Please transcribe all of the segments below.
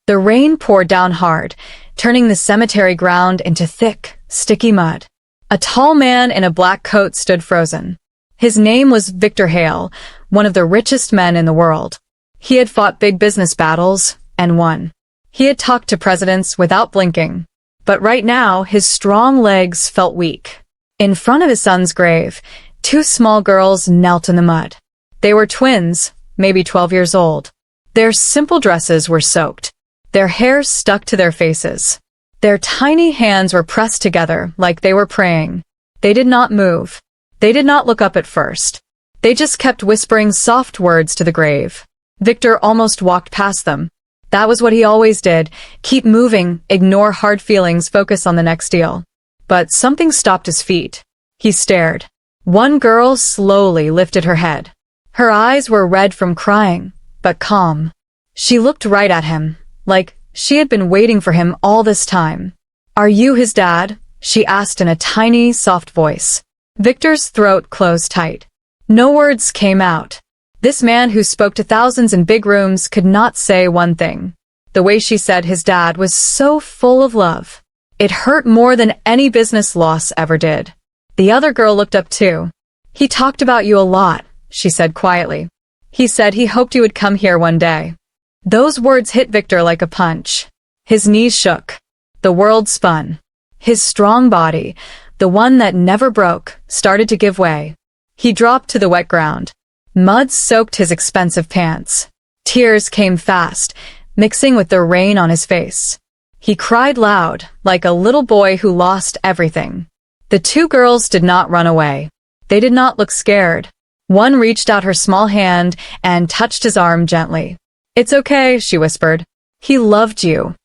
The rain poured down hard, turning the cemetery ground into thick, sticky mud. A tall man in a black coat stood frozen. His name was Victor Hale, one of the richest men in the world. He had fought big business battles and won. He had talked to presidents without blinking. But right now, his strong legs felt weak. In front of his son's grave, two small girls knelt in the mud. They were twins, maybe 12 years old. Their simple dresses were soaked. Their hair stuck to their faces. Their tiny hands were pressed together like they were praying. They did not move. They did not look up at first. They just kept whispering soft words to the grave. Victor almost walked past them. That was what he always did. Keep moving, ignore hard feelings, focus on the next deal. But something stopped his feet. He stared. One girl slowly lifted her head. Her eyes were red from crying, but calm. She looked right at him, like she had been waiting for him all this time. "Are you his dad?" she asked in a tiny, soft voice. Victor's throat closed tight. No words came out. This man who spoke to thousands in big rooms could not say one thing. The way she said his dad was so full of love. It hurt more than any business loss ever did. The other girl looked up too. "He talked about you a lot," she said quietly. "He said he hoped you would come here one day." Those words hit Victor like a punch. His knees shook. The world spun. His strong body, the one that never broke, started to give way. He dropped to the wet ground. Mud soaked his expensive pants. Tears came fast, mixing with the rain on his face. He cried loud, like a little boy who lost everything. The two girls did not run away. They did not look scared. One reached out her small hand and touched his arm gently. "It's okay," she whispered. "He loved you."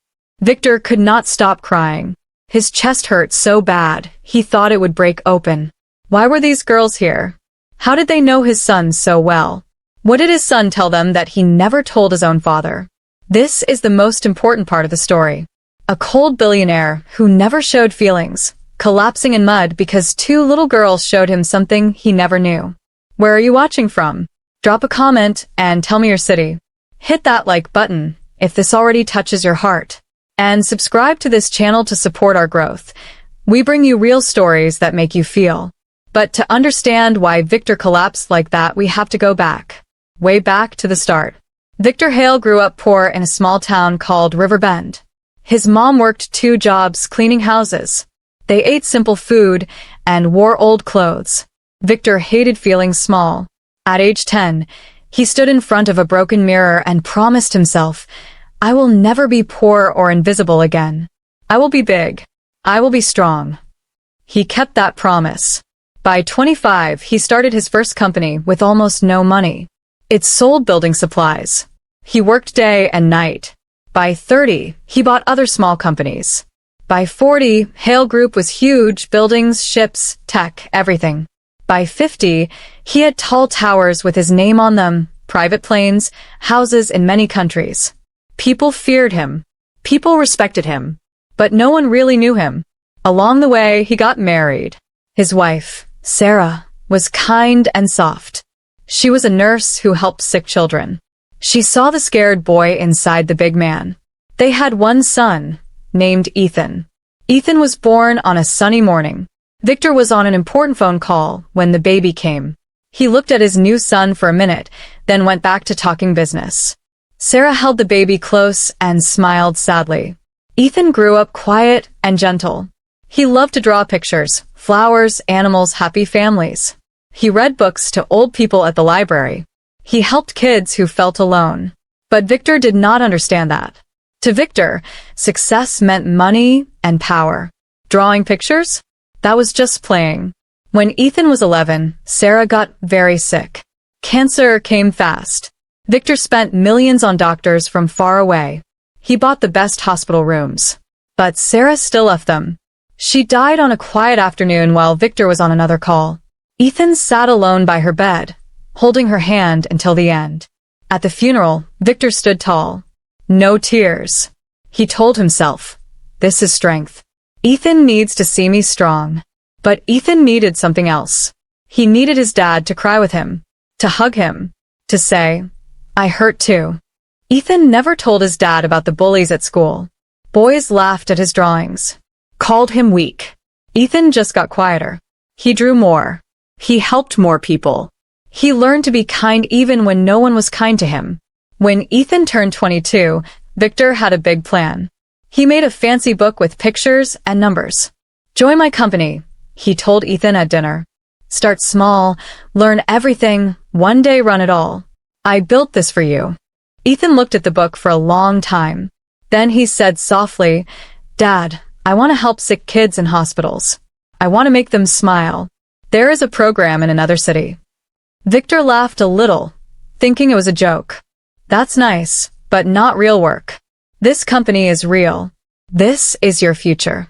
Victor could not stop crying. His chest hurt so bad, he thought it would break open. Why were these girls here? How did they know his son so well? What did his son tell them that he never told his own father? This is the most important part of the story. A cold billionaire who never showed feelings, collapsing in mud because two little girls showed him something he never knew. Where are you watching from? Drop a comment and tell me your city. Hit that like button if this already touches your heart. And subscribe to this channel to support our growth. We bring you real stories that make you feel. But to understand why Victor collapsed like that, we have to go back. Way back to the start. Victor Hale grew up poor in a small town called Riverbend. His mom worked 2 jobs cleaning houses. They ate simple food and wore old clothes. Victor hated feeling small. At age 10, he stood in front of a broken mirror and promised himself, "I will never be poor or invisible again. I will be big. I will be strong." He kept that promise. By 25, he started his first company with almost no money. It sold building supplies. He worked day and night. By 30, he bought other small companies. By 40, Hale Group was huge, buildings, ships, tech, everything. By 50, he had tall towers with his name on them, private planes, houses in many countries. People feared him. People respected him. But no one really knew him. Along the way, he got married. His wife, Sarah, was kind and soft. She was a nurse who helped sick children. She saw the scared boy inside the big man. They had one son, named Ethan. Ethan was born on a sunny morning. Victor was on an important phone call when the baby came. He looked at his new son for a minute, then went back to talking business. Sarah held the baby close and smiled sadly. Ethan grew up quiet and gentle. He loved to draw pictures, flowers, animals, happy families. He read books to old people at the library. He helped kids who felt alone. But Victor did not understand that. To Victor, success meant money and power. Drawing pictures? That was just playing. When Ethan was 11, Sarah got very sick. Cancer came fast. Victor spent millions on doctors from far away. He bought the best hospital rooms. But Sarah still left them. She died on a quiet afternoon while Victor was on another call. Ethan sat alone by her bed, holding her hand until the end. At the funeral, Victor stood tall. No tears. He told himself, "This is strength. Ethan needs to see me strong." But Ethan needed something else. He needed his dad to cry with him, to hug him, to say, "I hurt too." Ethan never told his dad about the bullies at school. Boys laughed at his drawings, called him weak. Ethan just got quieter. He drew more. He helped more people. He learned to be kind even when no one was kind to him. When Ethan turned 22, Victor had a big plan. He made a fancy book with pictures and numbers. "Join my company," he told Ethan at dinner. "Start small, learn everything, one day run it all. I built this for you." Ethan looked at the book for a long time. Then he said softly, "Dad, I want to help sick kids in hospitals. I want to make them smile. There is a program in another city." Victor laughed a little, thinking it was a joke. "That's nice, but not real work. This company is real. This is your future."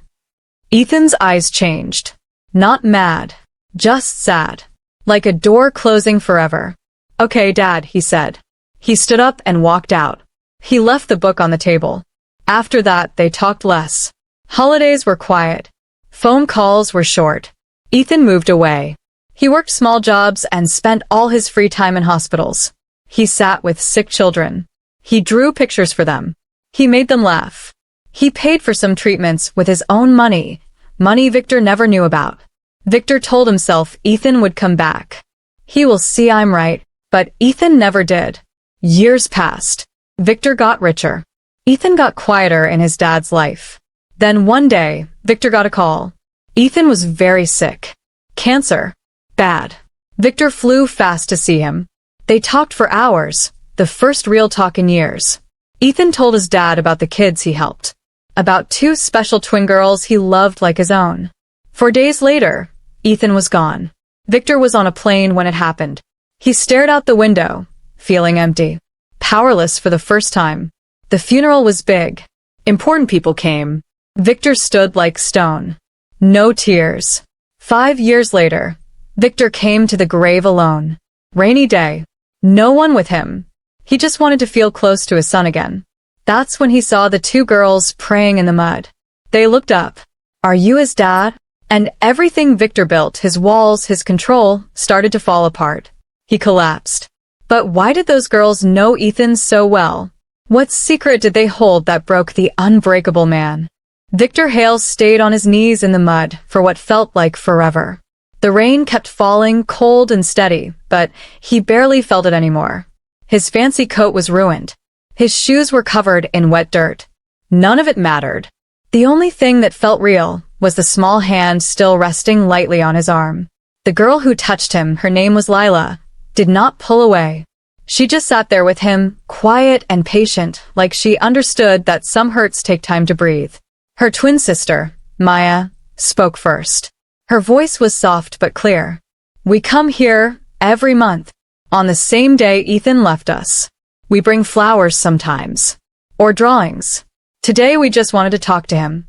Ethan's eyes changed. Not mad, just sad. Like a door closing forever. "Okay, Dad," he said. He stood up and walked out. He left the book on the table. After that, they talked less. Holidays were quiet. Phone calls were short. Ethan moved away. He worked small jobs and spent all his free time in hospitals. He sat with sick children. He drew pictures for them. He made them laugh. He paid for some treatments with his own money, money Victor never knew about. Victor told himself Ethan would come back. He will see I'm right, but Ethan never did. Years passed. Victor got richer. Ethan got quieter in his dad's life. Then one day, Victor got a call. Ethan was very sick. Cancer. Bad. Victor flew fast to see him. They talked for hours, the first real talk in years. Ethan told his dad about the kids he helped. About 2 special twin girls he loved like his own. 4 days later, Ethan was gone. Victor was on a plane when it happened. He stared out the window, feeling empty. Powerless for the first time. The funeral was big. Important people came. Victor stood like stone. No tears. 5 years later, Victor came to the grave alone. Rainy day. No one with him. He just wanted to feel close to his son again. That's when he saw the 2 girls praying in the mud. They looked up. "Are you his dad?" And everything Victor built, his walls, his control, started to fall apart. He collapsed. But why did those girls know Ethan so well? What secret did they hold that broke the unbreakable man? Victor Hale stayed on his knees in the mud for what felt like forever. The rain kept falling, cold and steady, but he barely felt it anymore. His fancy coat was ruined. His shoes were covered in wet dirt. None of it mattered. The only thing that felt real was the small hand still resting lightly on his arm. The girl who touched him, her name was Lila, did not pull away. She just sat there with him, quiet and patient, like she understood that some hurts take time to breathe. Her twin sister, Maya, spoke first. Her voice was soft but clear. "We come here every month. On the same day Ethan left us. We bring flowers sometimes. Or drawings. Today we just wanted to talk to him."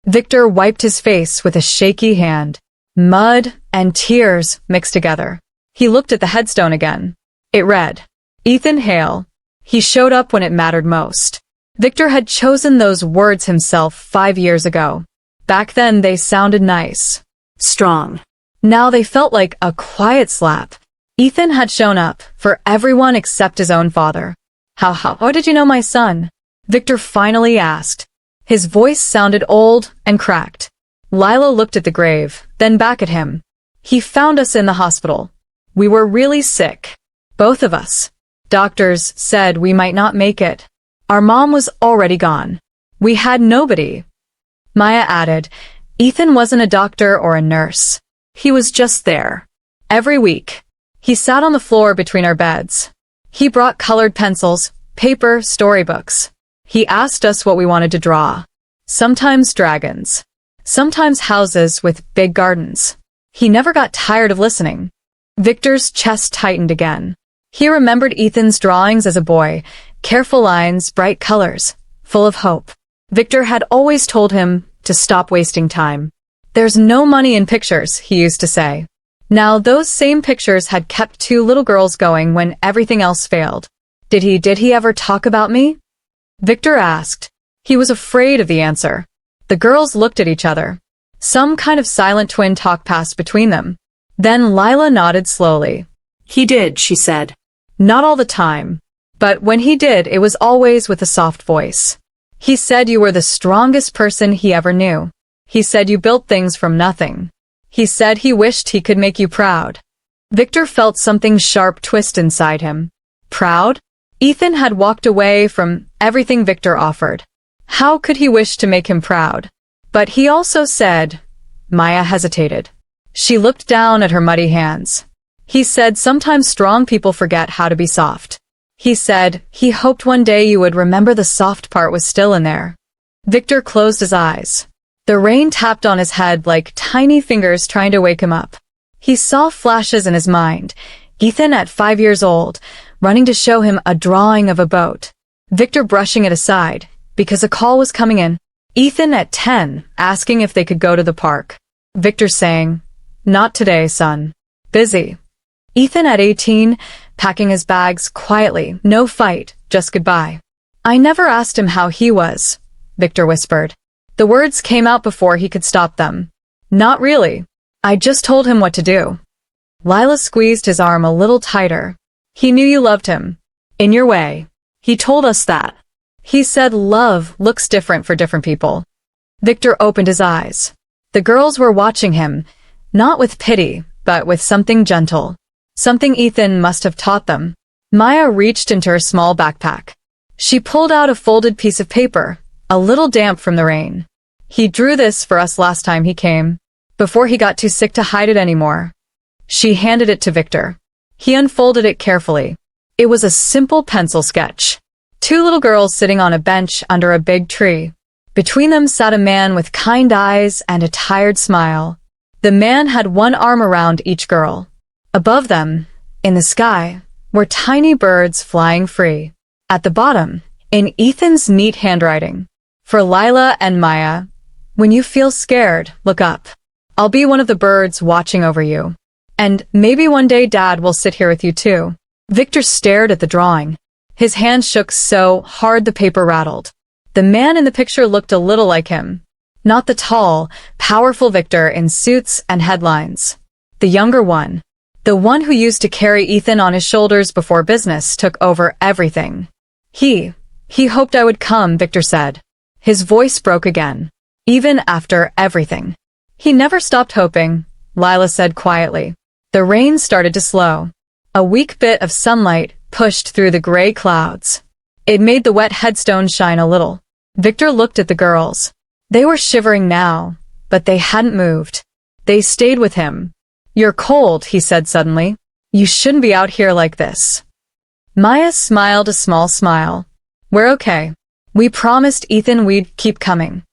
Victor wiped his face with a shaky hand. Mud and tears mixed together. He looked at the headstone again. It read, "Ethan Hale." He showed up when it mattered most. Victor had chosen those words himself 5 years ago. Back then they sounded nice. Strong. Now they felt like a quiet slap. Ethan had shown up for everyone except his own father. How did you know my son?" Victor finally asked. His voice sounded old and cracked. Lila looked at the grave, then back at him. "He found us in the hospital. We were really sick. Both of us. Doctors said we might not make it. Our mom was already gone. We had nobody." Maya added, "Ethan wasn't a doctor or a nurse. He was just there. Every week. He sat on the floor between our beds. He brought colored pencils, paper, storybooks. He asked us what we wanted to draw. Sometimes dragons. Sometimes houses with big gardens. He never got tired of listening." Victor's chest tightened again. He remembered Ethan's drawings as a boy, careful lines, bright colors, full of hope. Victor had always told him to stop wasting time. "There's no money in pictures," he used to say. Now those same pictures had kept 2 little girls going when everything else failed. Did he ever talk about me?" Victor asked. He was afraid of the answer. The girls looked at each other. Some kind of silent twin talk passed between them. Then Lila nodded slowly. "He did," she said. "Not all the time. But when he did, it was always with a soft voice. He said you were the strongest person he ever knew. He said you built things from nothing. He said he wished he could make you proud. Victor felt something sharp twist inside him. Proud? Ethan had walked away from everything Victor offered. How could he wish to make him proud? But he also said, Maya hesitated. She looked down at her muddy hands. He said sometimes strong people forget how to be soft. He said he hoped one day you would remember the soft part was still in there. Victor closed his eyes. The rain tapped on his head like tiny fingers trying to wake him up. He saw flashes in his mind. Ethan at 5 years old, running to show him a drawing of a boat. Victor brushing it aside, because a call was coming in. Ethan at 10, asking if they could go to the park. Victor saying, "Not today, son. Busy." Ethan at 18, packing his bags quietly, no fight, just goodbye. "I never asked him how he was," Victor whispered. The words came out before he could stop them. "Not really. I just told him what to do." Lila squeezed his arm a little tighter. "He knew you loved him. In your way. He told us that. He said love looks different for different people." Victor opened his eyes. The girls were watching him, not with pity, but with something gentle. Something Ethan must have taught them. Maya reached into her small backpack. She pulled out a folded piece of paper, a little damp from the rain. "He drew this for us last time he came, before he got too sick to hide it anymore." She handed it to Victor. He unfolded it carefully. It was a simple pencil sketch. 2 little girls sitting on a bench under a big tree. Between them sat a man with kind eyes and a tired smile. The man had one arm around each girl. Above them, in the sky, were tiny birds flying free. At the bottom, in Ethan's neat handwriting, "For Lila and Maya, when you feel scared, look up. I'll be one of the birds watching over you. And maybe one day Dad will sit here with you too." Victor stared at the drawing. His hand shook so hard the paper rattled. The man in the picture looked a little like him. Not the tall, powerful Victor in suits and headlines. The younger one. The one who used to carry Ethan on his shoulders before business took over everything. He hoped I would come," Victor said. His voice broke again. "Even after everything." "He never stopped hoping," Lila said quietly. The rain started to slow. A weak bit of sunlight pushed through the gray clouds. It made the wet headstone shine a little. Victor looked at the girls. They were shivering now, but they hadn't moved. They stayed with him. "You're cold," he said suddenly. "You shouldn't be out here like this." Maya smiled a small smile. "We're okay. We promised Ethan we'd keep coming."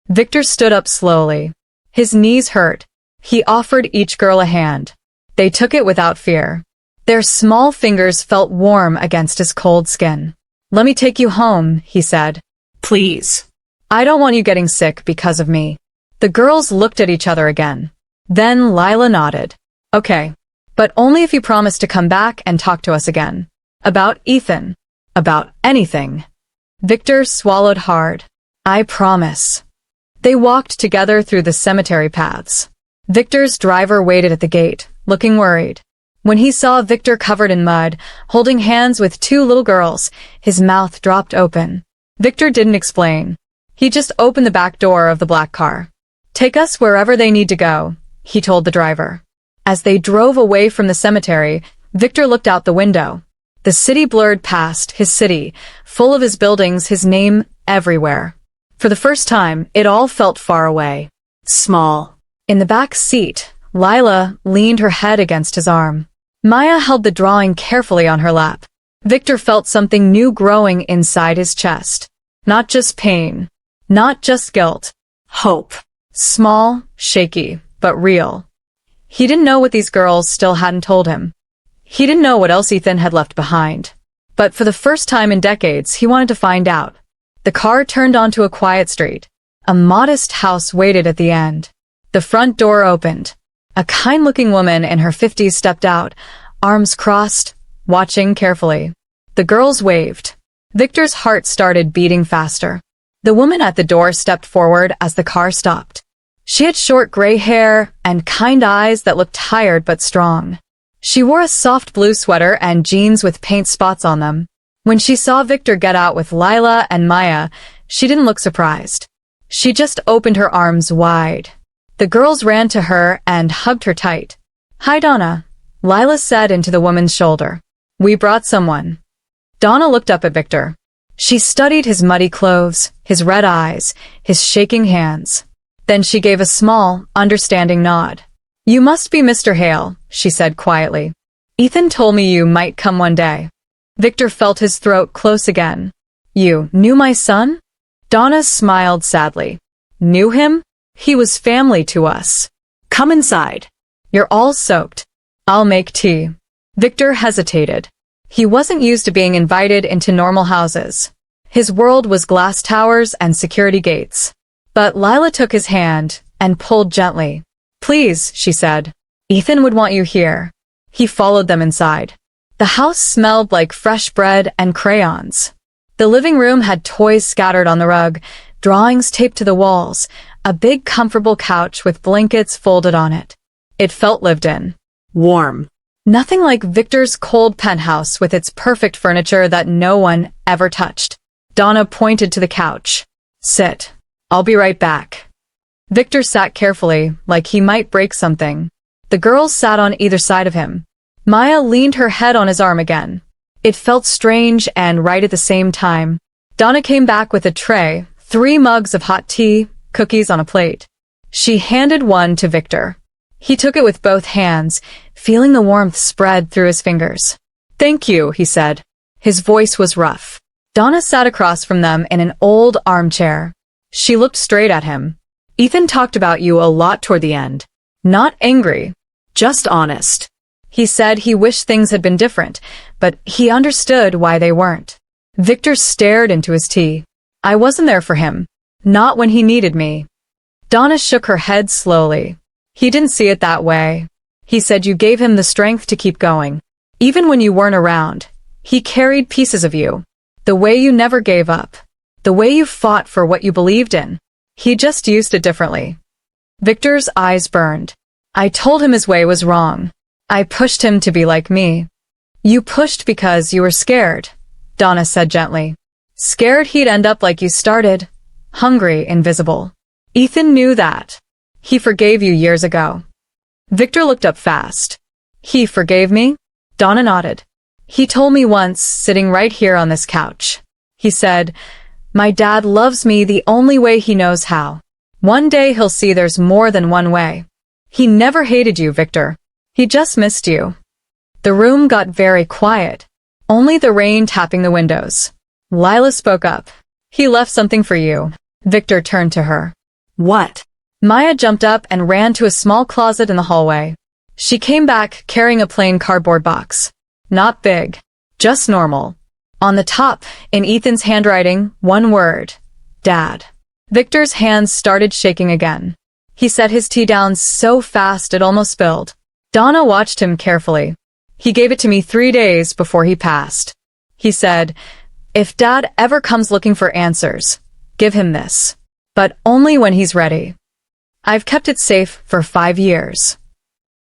Victor stood up slowly. His knees hurt. He offered each girl a hand. They took it without fear. Their small fingers felt warm against his cold skin. "Let me take you home," he said. "Please. I don't want you getting sick because of me." The girls looked at each other again. Then Lila nodded. "Okay. But only if you promise to come back and talk to us again. About Ethan. About anything." Victor swallowed hard. "I promise." They walked together through the cemetery paths. Victor's driver waited at the gate, looking worried. When he saw Victor covered in mud, holding hands with 2 little girls, his mouth dropped open. Victor didn't explain. He just opened the back door of the black car. "Take us wherever they need to go," he told the driver. As they drove away from the cemetery, Victor looked out the window. The city blurred past, his city, full of his buildings, his name everywhere. For the first time, it all felt far away. Small. In the back seat, Lila leaned her head against his arm. Maya held the drawing carefully on her lap. Victor felt something new growing inside his chest. Not just pain. Not just guilt. Hope. Small, shaky, but real. He didn't know what these girls still hadn't told him. He didn't know what else Ethan had left behind. But for the first time in decades, he wanted to find out. The car turned onto a quiet street. A modest house waited at the end. The front door opened. A kind-looking woman in her 50s stepped out, arms crossed, watching carefully. The girls waved. Victor's heart started beating faster. The woman at the door stepped forward as the car stopped. She had short gray hair and kind eyes that looked tired but strong. She wore a soft blue sweater and jeans with paint spots on them. When she saw Victor get out with Lila and Maya, she didn't look surprised. She just opened her arms wide. The girls ran to her and hugged her tight. "Hi, Donna," Lila said into the woman's shoulder. "We brought someone." Donna looked up at Victor. She studied his muddy clothes, his red eyes, his shaking hands. Then she gave a small, understanding nod. "You must be Mr. Hale," she said quietly. "Ethan told me you might come one day." Victor felt his throat close again. "You knew my son?" Donna smiled sadly. "Knew him? He was family to us. Come inside. You're all soaked. I'll make tea." Victor hesitated. He wasn't used to being invited into normal houses. His world was glass towers and security gates. But Lila took his hand and pulled gently. "Please," she said. "Ethan would want you here." He followed them inside. The house smelled like fresh bread and crayons. The living room had toys scattered on the rug, drawings taped to the walls, a big comfortable couch with blankets folded on it. It felt lived in. Warm. Nothing like Victor's cold penthouse with its perfect furniture that no one ever touched. Donna pointed to the couch. "Sit. I'll be right back." Victor sat carefully, like he might break something. The girls sat on either side of him. Maya leaned her head on his arm again. It felt strange and right at the same time. Donna came back with a tray, 3 mugs of hot tea, cookies on a plate. She handed one to Victor. He took it with both hands, feeling the warmth spread through his fingers. "Thank you," he said. His voice was rough. Donna sat across from them in an old armchair. She looked straight at him. "Ethan talked about you a lot toward the end. Not angry, just honest. He said he wished things had been different, but he understood why they weren't." Victor stared into his tea. "I wasn't there for him. Not when he needed me." Donna shook her head slowly. "He didn't see it that way. He said you gave him the strength to keep going. Even when you weren't around, he carried pieces of you. The way you never gave up. The way you fought for what you believed in. He just used it differently." Victor's eyes burned. "I told him his way was wrong. I pushed him to be like me." "You pushed because you were scared," Donna said gently. "Scared he'd end up like you started. Hungry, invisible. Ethan knew that. He forgave you years ago." Victor looked up fast. "He forgave me?" Donna nodded. "He told me once, sitting right here on this couch. He said, 'My dad loves me the only way he knows how. One day he'll see there's more than one way.' He never hated you, Victor. He just missed you." The room got very quiet. Only the rain tapping the windows. Lila spoke up. "He left something for you." Victor turned to her. "What?" Maya jumped up and ran to a small closet in the hallway. She came back carrying a plain cardboard box. Not big, just normal. On the top, in Ethan's handwriting, one word: Dad. Victor's hands started shaking again. He set his tea down so fast it almost spilled. Donna watched him carefully. "He gave it to me 3 days before he passed. He said, 'If Dad ever comes looking for answers, give him this. But only when he's ready.' I've kept it safe for 5 years."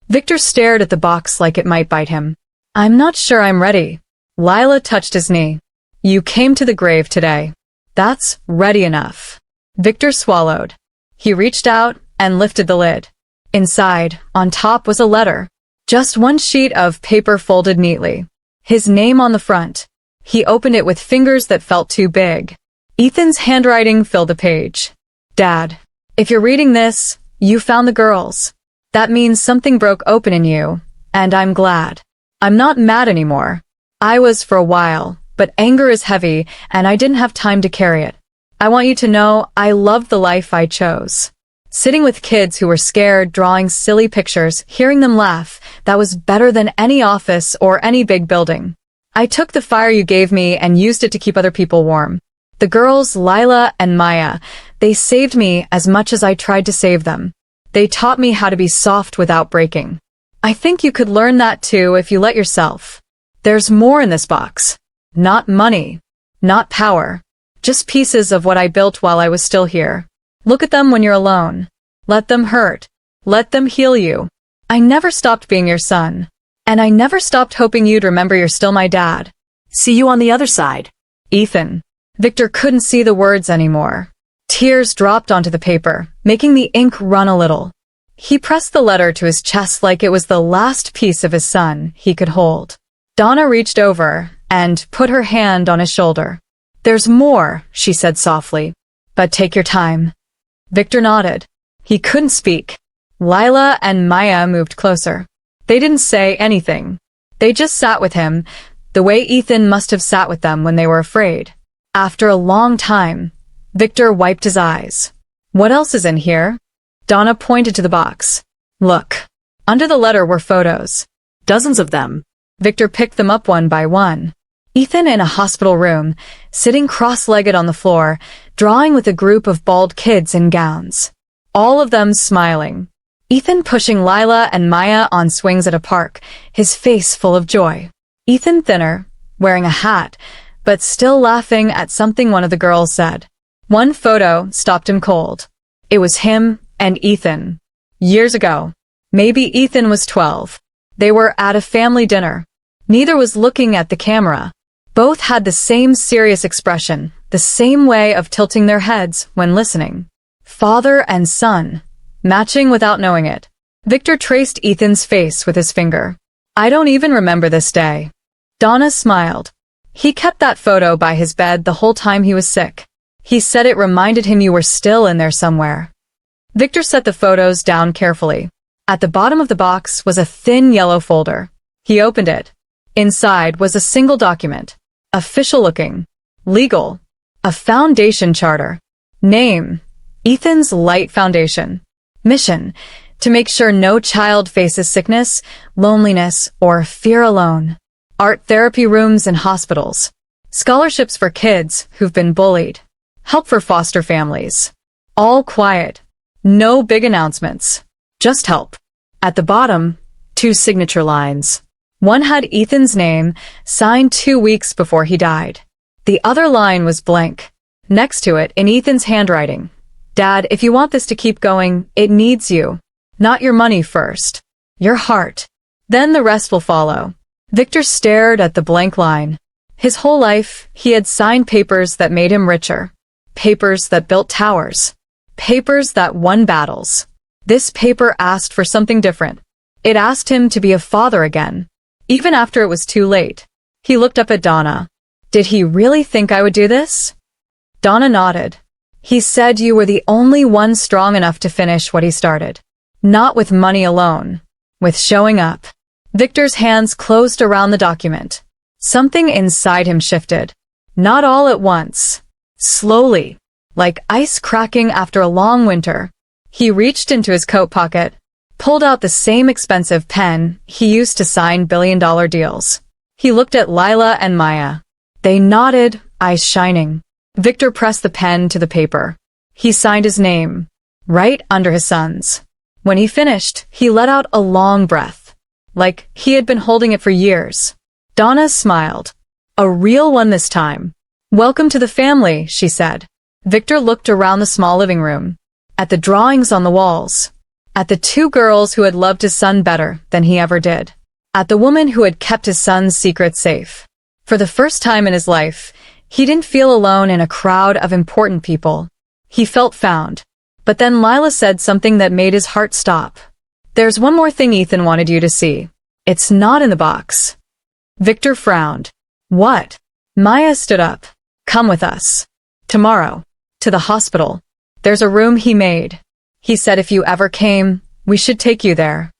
Victor stared at the box like it might bite him. "I'm not sure I'm ready." Lila touched his knee. "You came to the grave today. That's ready enough." Victor swallowed. He reached out and lifted the lid. Inside, on top, was a letter. Just one sheet of paper folded neatly. His name on the front. He opened it with fingers that felt too big. Ethan's handwriting filled the page. "Dad, if you're reading this, you found the girls. That means something broke open in you, and I'm glad. I'm not mad anymore. I was for a while, but anger is heavy, and I didn't have time to carry it. I want you to know I love the life I chose." Sitting with kids who were scared, drawing silly pictures, hearing them laugh, that was better than any office or any big building. "I took the fire you gave me and used it to keep other people warm. The girls, Lila and Maya, they saved me as much as I tried to save them. They taught me how to be soft without breaking. I think you could learn that too if you let yourself. There's more in this box. Not money. Not power. Just pieces of what I built while I was still here. Look at them when you're alone. Let them hurt. Let them heal you. I never stopped being your son. And I never stopped hoping you'd remember you're still my dad. See you on the other side. Ethan. Victor couldn't see the words anymore. Tears dropped onto the paper, making the ink run a little. He pressed the letter to his chest like it was the last piece of his son he could hold. Donna reached over and put her hand on his shoulder. There's more, she said softly, but take your time. Victor nodded. He couldn't speak. Lila and Maya moved closer. They didn't say anything. They just sat with him, the way Ethan must have sat with them when they were afraid. After a long time, Victor wiped his eyes. What else is in here? Donna pointed to the box. Look. Under the letter were photos. Dozens of them. Victor picked them up one by one. Ethan in a hospital room, sitting cross-legged on the floor, drawing with a group of bald kids in gowns. All of them smiling. Ethan pushing Lila and Maya on swings at a park, his face full of joy. Ethan thinner, wearing a hat, but still laughing at something one of the girls said. One photo stopped him cold. It was him and Ethan. Years ago. Maybe Ethan was 12. They were at a family dinner. Neither was looking at the camera. Both had the same serious expression, the same way of tilting their heads when listening. Father and son, matching without knowing it. Victor traced Ethan's face with his finger. I don't even remember this day. Donna smiled. He kept that photo by his bed the whole time he was sick. He said it reminded him you were still in there somewhere. Victor set the photos down carefully. At the bottom of the box was a thin yellow folder. He opened it. Inside was a single document. Official looking. Legal. A foundation charter. Name. Ethan's Light Foundation. Mission. To make sure no child faces sickness, loneliness, or fear alone. Art therapy rooms in hospitals. Scholarships for kids who've been bullied. Help for foster families. All quiet. No big announcements. Just help. At the bottom, 2 signature lines. One had Ethan's name, signed 2 weeks before he died. The other line was blank. Next to it, in Ethan's handwriting. Dad, if you want this to keep going, it needs you. Not your money first. Your heart. Then the rest will follow. Victor stared at the blank line. His whole life, he had signed papers that made him richer. Papers that built towers. Papers that won battles. This paper asked for something different. It asked him to be a father again. Even after it was too late. He looked up at Donna. Did he really think I would do this? Donna nodded. He said you were the only one strong enough to finish what he started. Not with money alone. With showing up. Victor's hands closed around the document. Something inside him shifted. Not all at once. Slowly. Like ice cracking after a long winter. He reached into his coat pocket, pulled out the same expensive pen he used to sign billion-dollar deals. He looked at Lila and Maya. They nodded, eyes shining. Victor pressed the pen to the paper. He signed his name, right under his son's. When he finished, he let out a long breath, like he had been holding it for years. Donna smiled. A real one this time. Welcome to the family, she said. Victor looked around the small living room, at the drawings on the walls, at the 2 girls who had loved his son better than he ever did, at the woman who had kept his son's secret safe. For the first time in his life, he didn't feel alone in a crowd of important people. He felt found. But then Lila said something that made his heart stop. There's one more thing Ethan wanted you to see. It's not in the box. Victor frowned. What? Maya stood up. Come with us. Tomorrow. To the hospital. There's a room he made. He said if you ever came, we should take you there.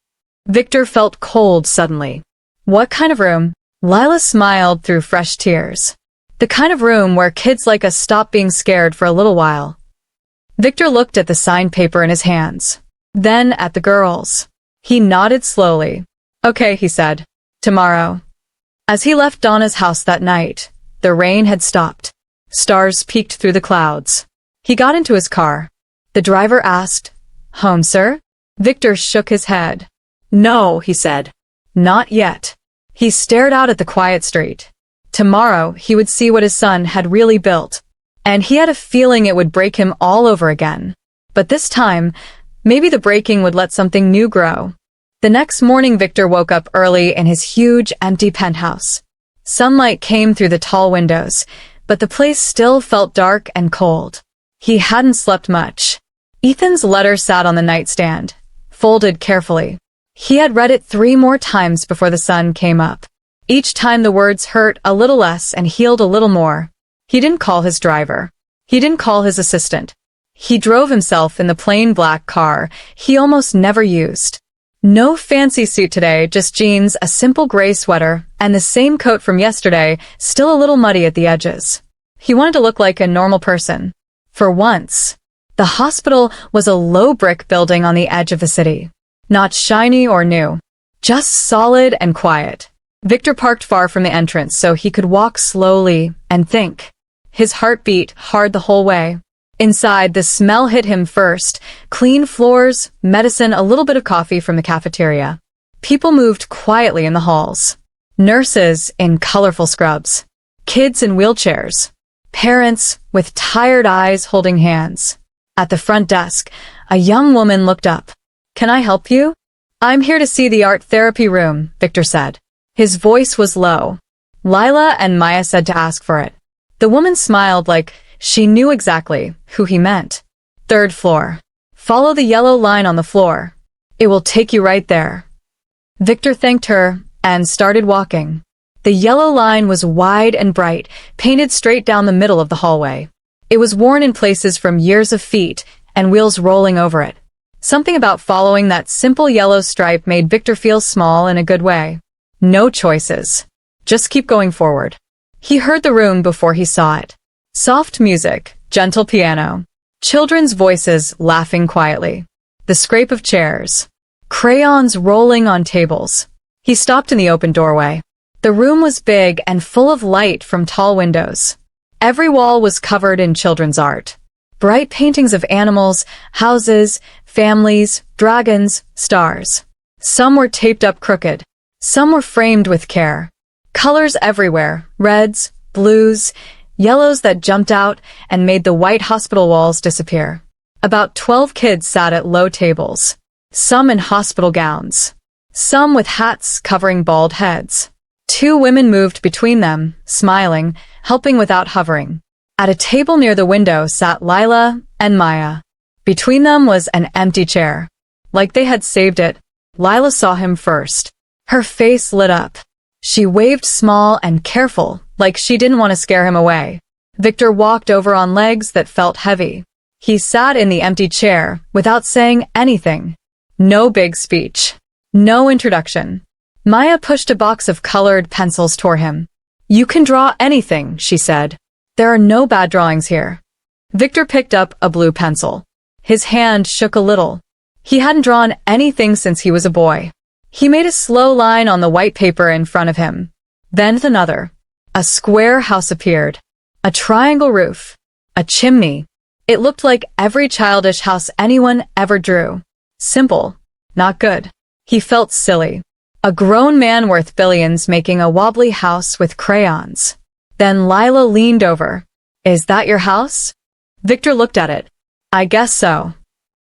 Victor felt cold suddenly. What kind of room? Lila smiled through fresh tears. The kind of room where kids like us stop being scared for a little while. Victor looked at the signed paper in his hands. Then at the girls. He nodded slowly. Okay, he said. Tomorrow. As he left Donna's house that night, the rain had stopped. Stars peeked through the clouds. He got into his car. The driver asked, Home, sir? Victor shook his head. No, he said. Not yet. He stared out at the quiet street. Tomorrow, he would see what his son had really built. And he had a feeling it would break him all over again. But this time, maybe the breaking would let something new grow. The next morning, Victor woke up early in his huge, empty penthouse. Sunlight came through the tall windows, but the place still felt dark and cold. He hadn't slept much. Ethan's letter sat on the nightstand, folded carefully. He had read it 3 more times before the sun came up. Each time the words hurt a little less and healed a little more. He didn't call his driver. He didn't call his assistant. He drove himself in the plain black car he almost never used. No fancy suit today, just jeans, a simple gray sweater, and the same coat from yesterday, still a little muddy at the edges. He wanted to look like a normal person. For once. The hospital was a low brick building on the edge of the city. Not shiny or new. Just solid and quiet. Victor parked far from the entrance so he could walk slowly and think. His heart beat hard the whole way. Inside, the smell hit him first. Clean floors, medicine, a little bit of coffee from the cafeteria. People moved quietly in the halls. Nurses in colorful scrubs. Kids in wheelchairs. Parents with tired eyes holding hands. At the front desk, a young woman looked up. "Can I help you?" "I'm here to see the art therapy room," Victor said. His voice was low. Lila and Maya said to ask for it. The woman smiled like she knew exactly who he meant. "3rd floor. Follow the yellow line on the floor. It will take you right there." Victor thanked her and started walking. The yellow line was wide and bright, painted straight down the middle of the hallway. It was worn in places from years of feet and wheels rolling over it. Something about following that simple yellow stripe made Victor feel small in a good way. No choices. Just keep going forward. He heard the room before he saw it. Soft music, gentle piano, children's voices laughing quietly, the scrape of chairs, crayons rolling on tables. He stopped in the open doorway. The room was big and full of light from tall windows. Every wall was covered in children's art. Bright paintings of animals, houses, families, dragons, stars. Some were taped up crooked. Some were framed with care. Colors everywhere, reds, blues, yellows that jumped out and made the white hospital walls disappear. About 12 kids sat at low tables. Some in hospital gowns. Some with hats covering bald heads. 2 women moved between them, smiling, helping without hovering. At a table near the window sat Lila and Maya. Between them was an empty chair. Like they had saved it. Lila saw him first. Her face lit up. She waved small and careful, like she didn't want to scare him away. Victor walked over on legs that felt heavy. He sat in the empty chair without saying anything. No big speech. No introduction. Maya pushed a box of colored pencils toward him. "You can draw anything," she said. "There are no bad drawings here." Victor picked up a blue pencil. His hand shook a little. He hadn't drawn anything since he was a boy. He made a slow line on the white paper in front of him. Then another. A square house appeared. A triangle roof. A chimney. It looked like every childish house anyone ever drew. Simple. Not good. He felt silly. A grown man worth billions making a wobbly house with crayons. Then Lila leaned over. "Is that your house?" Victor looked at it. "I guess so."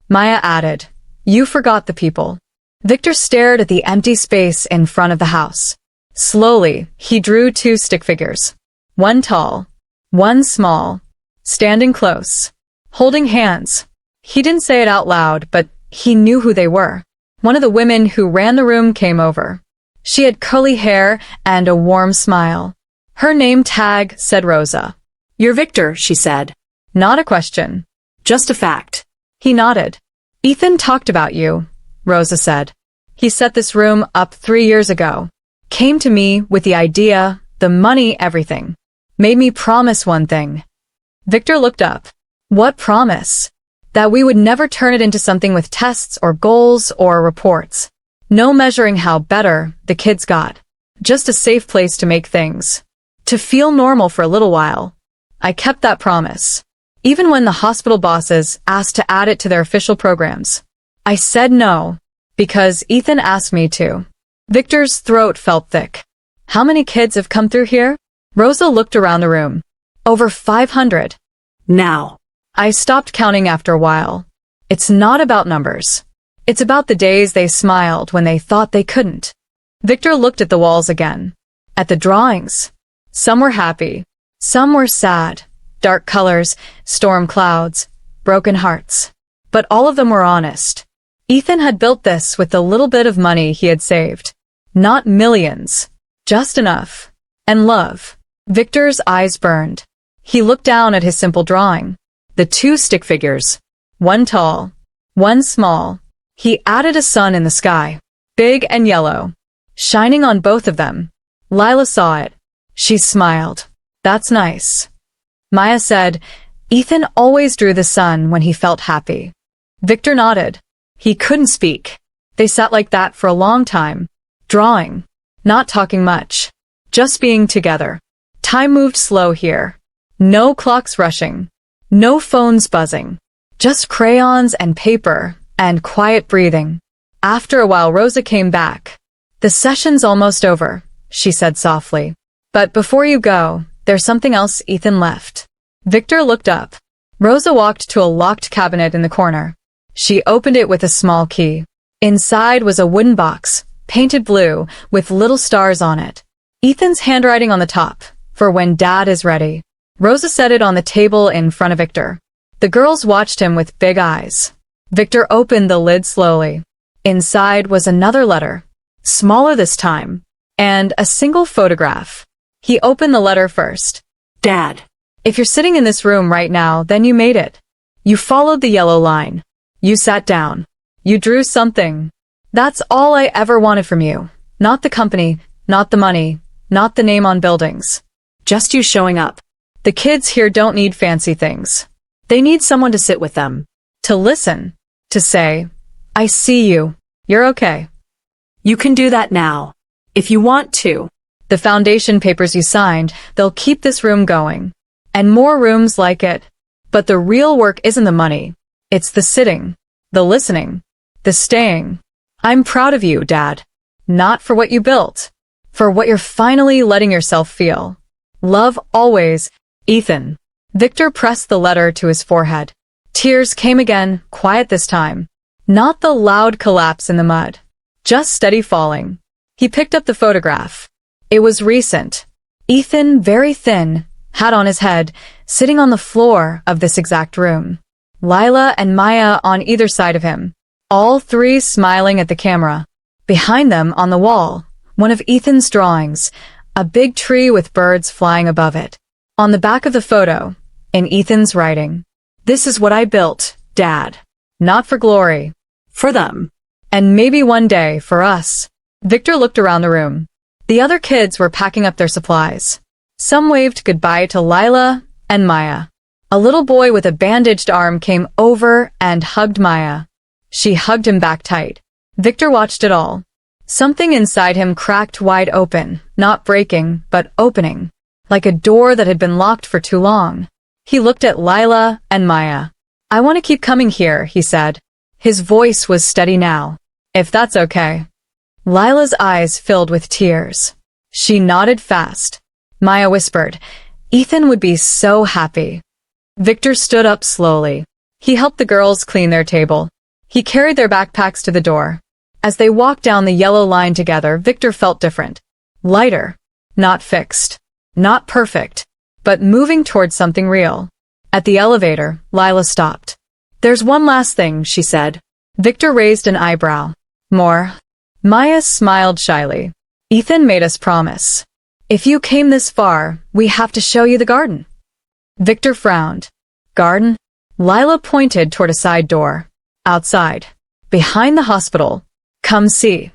Maya added, "You forgot the people." Victor stared at the empty space in front of the house. Slowly, he drew 2 stick figures. One tall, one small, standing close, holding hands. He didn't say it out loud, but he knew who they were. One of the women who ran the room came over. She had curly hair and a warm smile. Her name tag said Rosa. "You're Victor," she said. Not a question. "Just a fact." He nodded. "Ethan talked about you," Rosa said. "He set this room up 3 years ago. Came to me with the idea, the money, everything. Made me promise one thing." Victor looked up. What promise? That we would never turn it into something with tests or goals or reports. No measuring how better the kids got. Just a safe place to make things. To feel normal for a little while. I kept that promise. Even when the hospital bosses asked to add it to their official programs. I said no, because Ethan asked me to. Victor's throat felt thick. How many kids have come through here? Rosa looked around the room. Over 500. Now. I stopped counting after a while. It's not about numbers. It's about the days they smiled when they thought they couldn't. Victor looked at the walls again. at the drawings. Some were happy. Some were sad. Dark colors, storm clouds, broken hearts. But all of them were honest. Ethan had built this with the little bit of money he had saved. Not millions. Just enough. And love. Victor's eyes burned. He looked down at his simple drawing. The two stick figures. One tall. One small. He added a sun in the sky. Big and yellow. Shining on both of them. Lila saw it. She smiled. That's nice. Maya said, Ethan always drew the sun when he felt happy. Victor nodded. He couldn't speak. They sat like that for a long time. Drawing. Not talking much. Just being together. Time moved slow here. No clocks rushing. No phones buzzing. Just crayons and paper and quiet breathing. After a while Rosa came back. The session's almost over, she said softly. But before you go, there's something else Ethan left. Victor looked up. Rosa walked to a locked cabinet in the corner. She opened it with a small key. Inside was a wooden box, painted blue, with little stars on it. Ethan's handwriting on the top, for when Dad is ready. Rosa set it on the table in front of Victor. The girls watched him with big eyes. Victor opened the lid slowly. Inside was another letter, smaller this time, and a single photograph. He opened the letter first. Dad. If you're sitting in this room right now, then you made it. You followed the yellow line. You sat down. You drew something. That's all I ever wanted from you. Not the company, not the money, not the name on buildings. Just you showing up. The kids here don't need fancy things. They need someone to sit with them. To listen. To say, I see you. You're okay. You can do that now. If you want to. The foundation papers you signed, they'll keep this room going. And more rooms like it. But the real work isn't the money. It's the sitting. The listening. The staying. I'm proud of you, Dad. Not for what you built. For what you're finally letting yourself feel. Love always, Ethan. Victor pressed the letter to his forehead. Tears came again, quiet this time. Not the loud collapse in the mud. Just steady falling. He picked up the photograph. It was recent. Ethan, very thin, hat on his head, sitting on the floor of this exact room. Lila and Maya on either side of him. All three smiling at the camera. Behind them, on the wall, one of Ethan's drawings, a big tree with birds flying above it. On the back of the photo, in Ethan's writing, "This is what I built, Dad. Not for glory. For them. And maybe one day, for us." Victor looked around the room. The other kids were packing up their supplies. Some waved goodbye to Lila and Maya. A little boy with a bandaged arm came over and hugged Maya. She hugged him back tight. Victor watched it all. Something inside him cracked wide open, not breaking, but opening, like a door that had been locked for too long. He looked at Lila and Maya. "I want to keep coming here," he said. His voice was steady now. "If that's okay." Lila's eyes filled with tears. She nodded fast. Maya whispered, "Ethan would be so happy." Victor stood up slowly. He helped the girls clean their table. He carried their backpacks to the door. As they walked down the yellow line together, Victor felt different. Lighter. Not fixed. Not perfect. But moving towards something real. At the elevator, Lila stopped. "There's one last thing," she said. Victor raised an eyebrow. "More?" Maya smiled shyly. "Ethan made us promise. If you came this far, we have to show you the garden." Victor frowned. "Garden?" Lila pointed toward a side door. "Outside. Behind the hospital. Come see."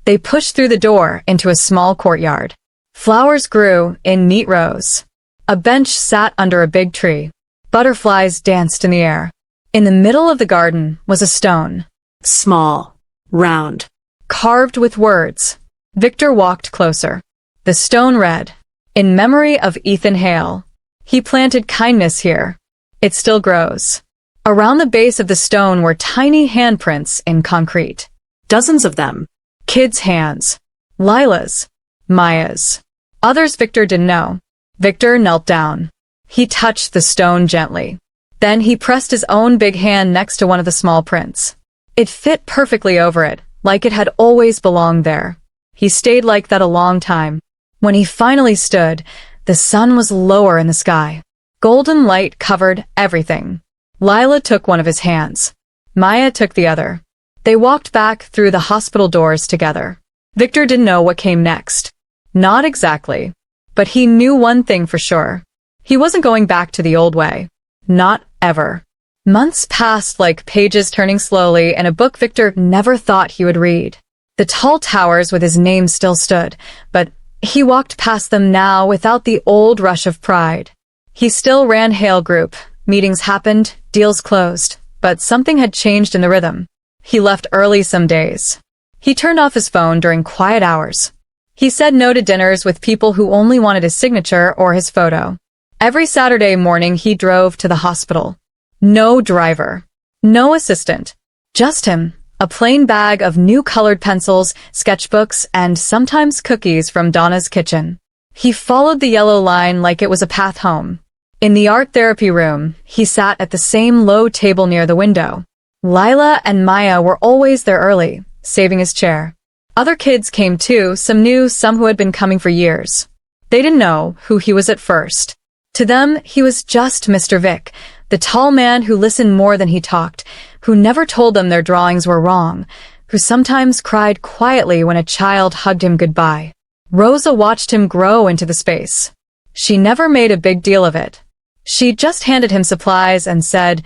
They pushed through the door into a small courtyard. Flowers grew in neat rows. A bench sat under a big tree. Butterflies danced in the air. In the middle of the garden was a stone. Small. Round. Carved with words. Victor walked closer. The stone read, "In memory of Ethan Hale. He planted kindness here. It still grows." Around the base of the stone were tiny handprints in concrete. Dozens of them. Kids' hands. Lila's. Maya's. Others Victor didn't know. Victor knelt down. He touched the stone gently. Then he pressed his own big hand next to one of the small prints. It fit perfectly over it, like it had always belonged there. He stayed like that a long time. When he finally stood, the sun was lower in the sky. Golden light covered everything. Lila took one of his hands. Maya took the other. They walked back through the hospital doors together. Victor didn't know what came next. Not exactly. But he knew one thing for sure. He wasn't going back to the old way. Not ever. Months passed like pages turning slowly in a book Victor never thought he would read. The tall towers with his name still stood, but he walked past them now without the old rush of pride. He still ran Hale Group. Meetings happened, deals closed, but something had changed in the rhythm. He left early some days. He turned off his phone during quiet hours. He said no to dinners with people who only wanted his signature or his photo. Every Saturday morning he drove to the hospital. No driver. No assistant. Just him. A plain bag of new colored pencils, sketchbooks, and sometimes cookies from Donna's kitchen. He followed the yellow line like it was a path home. In the art therapy room, he sat at the same low table near the window. Lila and Maya were always there early, saving his chair. Other kids came too, some new, some who had been coming for years. They didn't know who he was at first. To them, he was just Mr. Vic, the tall man who listened more than he talked, who never told them their drawings were wrong, who sometimes cried quietly when a child hugged him goodbye. Rosa watched him grow into the space. She never made a big deal of it. She just handed him supplies and said,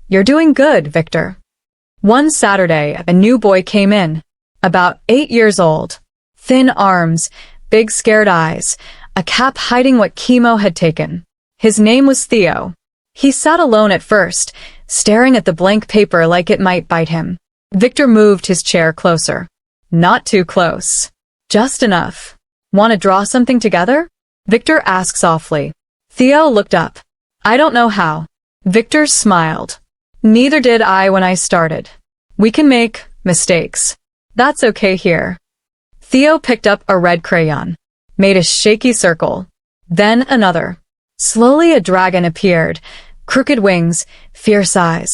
"You're doing good, Victor." One Saturday, a new boy came in, about 8 years old. Thin arms, big scared eyes, a cap hiding what chemo had taken. His name was Theo. He sat alone at first, staring at the blank paper like it might bite him. Victor moved his chair closer. Not too close. Just enough. "Want to draw something together?" Victor asked softly. Theo looked up. "I don't know how." Victor smiled. "Neither did I when I started. We can make mistakes. That's okay here." Theo picked up a red crayon, made a shaky circle, then another. Slowly a dragon appeared, crooked wings, fierce eyes,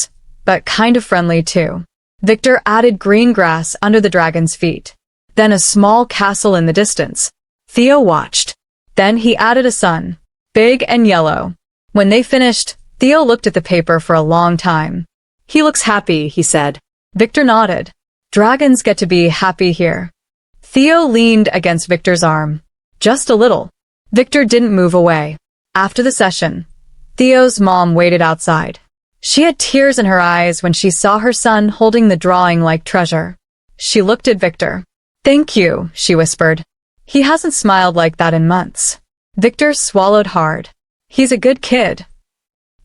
but kind of friendly too. Victor added green grass under the dragon's feet. Then a small castle in the distance. Theo watched. Then he added a sun, big and yellow. When they finished, Theo looked at the paper for a long time. "He looks happy," he said. Victor nodded. "Dragons get to be happy here." Theo leaned against Victor's arm. Just a little. Victor didn't move away. After the session, Theo's mom waited outside. She had tears in her eyes when she saw her son holding the drawing like treasure. She looked at Victor. "Thank you," she whispered. He hasn't smiled like that in months. Victor swallowed hard. He's a good kid.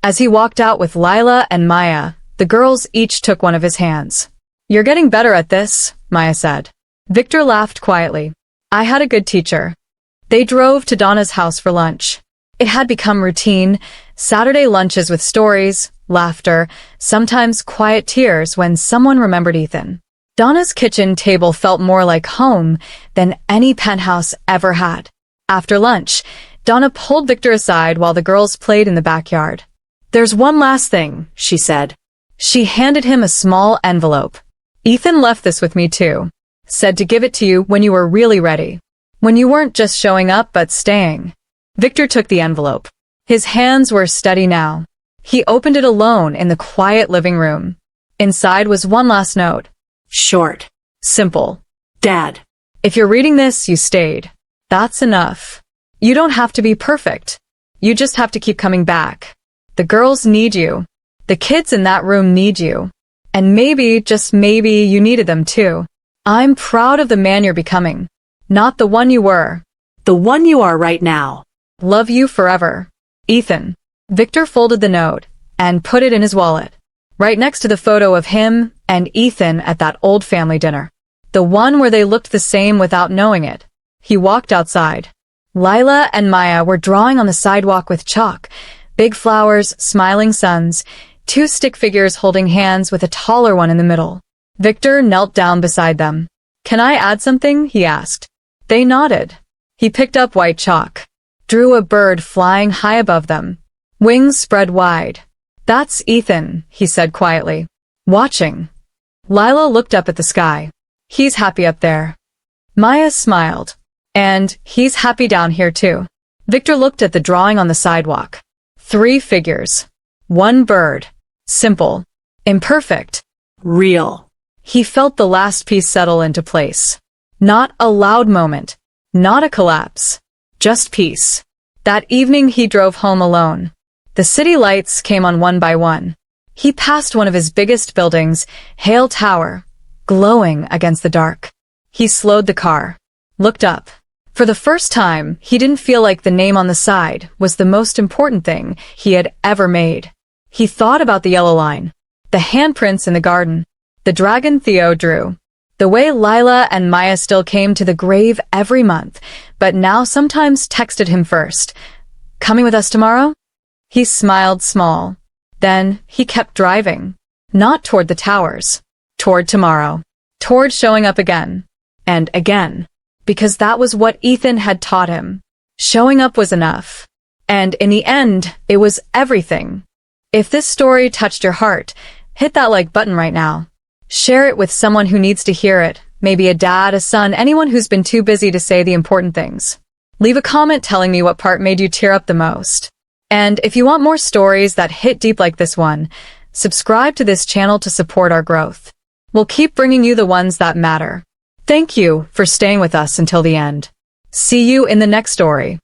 As he walked out with Lila and Maya, the girls each took one of his hands. "You're getting better at this," Maya said. Victor laughed quietly. "I had a good teacher." They drove to Donna's house for lunch. It had become routine, Saturday lunches with stories, laughter, sometimes quiet tears when someone remembered Ethan. Donna's kitchen table felt more like home than any penthouse ever had. After lunch, Donna pulled Victor aside while the girls played in the backyard. "There's one last thing," she said. She handed him a small envelope. "Ethan left this with me too. Said to give it to you when you were really ready. When you weren't just showing up but staying." Victor took the envelope. His hands were steady now. He opened it alone in the quiet living room. Inside was one last note. Short. Simple. "Dad, if you're reading this, you stayed. That's enough. You don't have to be perfect. You just have to keep coming back. The girls need you. The kids in that room need you. And maybe, just maybe, you needed them too. I'm proud of the man you're becoming. Not the one you were. The one you are right now. Love you forever. Ethan." Victor folded the note and put it in his wallet, right next to the photo of him and Ethan at that old family dinner. The one where they looked the same without knowing it. He walked outside. Lila and Maya were drawing on the sidewalk with chalk, big flowers, smiling suns, 2 stick figures holding hands with a taller one in the middle. Victor knelt down beside them. "Can I add something?" he asked. They nodded. He picked up white chalk, drew a bird flying high above them, wings spread wide. "That's Ethan," he said quietly. "Watching." Lila looked up at the sky. "He's happy up there." Maya smiled. And he's happy down here too. Victor looked at the drawing on the sidewalk. 3 figures. 1 bird. Simple. Imperfect. Real. He felt the last piece settle into place. Not a loud moment. Not a collapse. Just peace. That evening he drove home alone. The city lights came on one by one. He passed one of his biggest buildings, Hale Tower, glowing against the dark. He slowed the car. Looked up. For the first time, he didn't feel like the name on the side was the most important thing he had ever made. He thought about the yellow line, the handprints in the garden, the dragon Theo drew, the way Lila and Maya still came to the grave every month, but now sometimes texted him first. Coming with us tomorrow? He smiled small. Then he kept driving. Not toward the towers. Toward tomorrow. Toward showing up again. And again. Because that was what Ethan had taught him. Showing up was enough. And in the end, it was everything. If this story touched your heart, hit that like button right now. Share it with someone who needs to hear it, maybe a dad, a son, anyone who's been too busy to say the important things. Leave a comment telling me what part made you tear up the most. And if you want more stories that hit deep like this one, subscribe to this channel to support our growth. We'll keep bringing you the ones that matter. Thank you for staying with us until the end. See you in the next story.